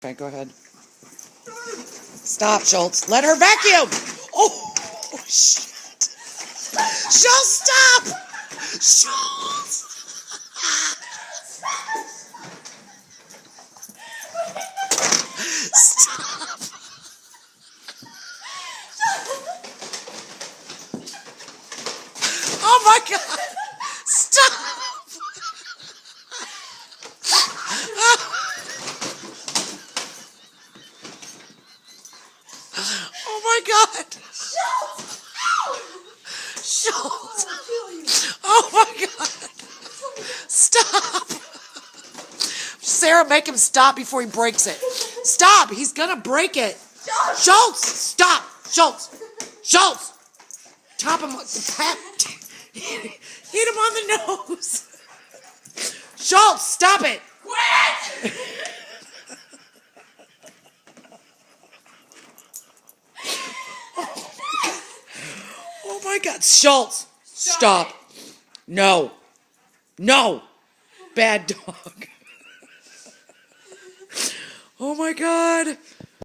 Okay, go ahead. Stop, Schultz. Let her vacuum. Oh, shit. Schultz, stop. Schultz. Stop. Oh my God. Stop. Oh my God. Schultz. Oh my God. Stop. Sarah, make him stop before he breaks it. Stop. He's going to break it. Schultz, stop. Schultz. Schultz. Top him. Hit him on the nose. Schultz, stop it. Quit! Oh my God. Schultz, stop. No. No. Bad dog. Oh my God.